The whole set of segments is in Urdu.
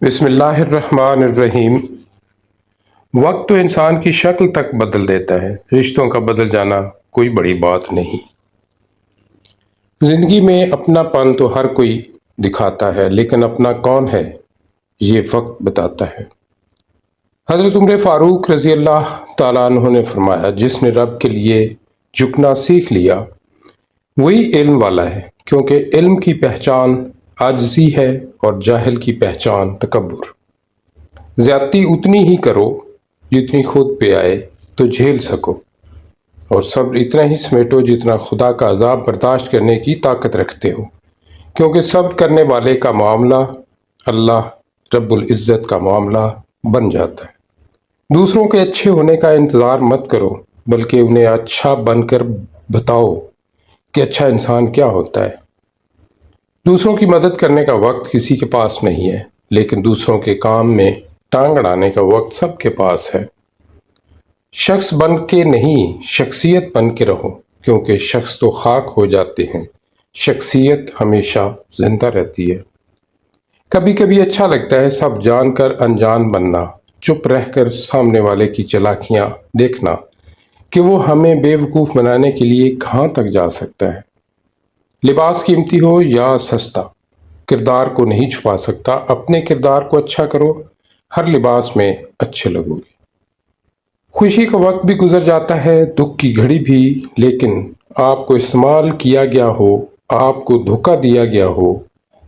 بسم اللہ الرحمن الرحیم۔ وقت تو انسان کی شکل تک بدل دیتا ہے، رشتوں کا بدل جانا کوئی بڑی بات نہیں۔ زندگی میں اپنا پن تو ہر کوئی دکھاتا ہے، لیکن اپنا کون ہے یہ وقت بتاتا ہے۔ حضرت عمر فاروق رضی اللہ تعالیٰ عنہ نے فرمایا، جس نے رب کے لیے جھکنا سیکھ لیا وہی علم والا ہے، کیونکہ علم کی پہچان عاجزی ہے اور جاہل کی پہچان تکبر۔ زیادتی اتنی ہی کرو جتنی خود پہ آئے تو جھیل سکو، اور صبر اتنا ہی سمیٹو جتنا خدا کا عذاب برداشت کرنے کی طاقت رکھتے ہو، کیونکہ صبر کرنے والے کا معاملہ اللہ رب العزت کا معاملہ بن جاتا ہے۔ دوسروں کے اچھے ہونے کا انتظار مت کرو، بلکہ انہیں اچھا بن کر بتاؤ کہ اچھا انسان کیا ہوتا ہے۔ دوسروں کی مدد کرنے کا وقت کسی کے پاس نہیں ہے، لیکن دوسروں کے کام میں ٹانگ اڑانے کا وقت سب کے پاس ہے۔ شخص بن کے نہیں، شخصیت بن کے رہو، کیونکہ شخص تو خاک ہو جاتے ہیں، شخصیت ہمیشہ زندہ رہتی ہے۔ کبھی کبھی اچھا لگتا ہے سب جان کر انجان بننا، چپ رہ کر سامنے والے کی چالاکیاں دیکھنا کہ وہ ہمیں بے وقوف بنانے کے لیے کہاں تک جا سکتا ہے۔ لباس قیمتی ہو یا سستا، کردار کو نہیں چھپا سکتا۔ اپنے کردار کو اچھا کرو، ہر لباس میں اچھے لگو گے۔ خوشی کا وقت بھی گزر جاتا ہے، دکھ کی گھڑی بھی، لیکن آپ کو استعمال کیا گیا ہو، آپ کو دھوکہ دیا گیا ہو،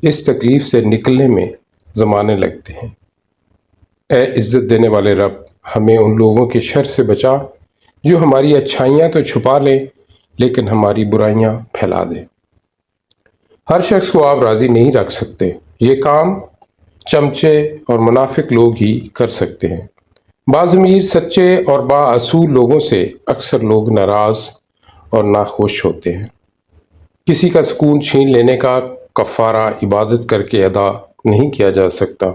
اس تکلیف سے نکلنے میں زمانے لگتے ہیں۔ اے عزت دینے والے رب، ہمیں ان لوگوں کے شر سے بچا جو ہماری اچھائیاں تو چھپا لیں لیکن ہماری برائیاں پھیلا دیں۔ ہر شخص کو آپ راضی نہیں رکھ سکتے، یہ کام چمچے اور منافق لوگ ہی کر سکتے ہیں۔ باضمیر سچے اور بااصول لوگوں سے اکثر لوگ ناراض اور ناخوش ہوتے ہیں۔ کسی کا سکون چھین لینے کا کفارہ عبادت کر کے ادا نہیں کیا جا سکتا۔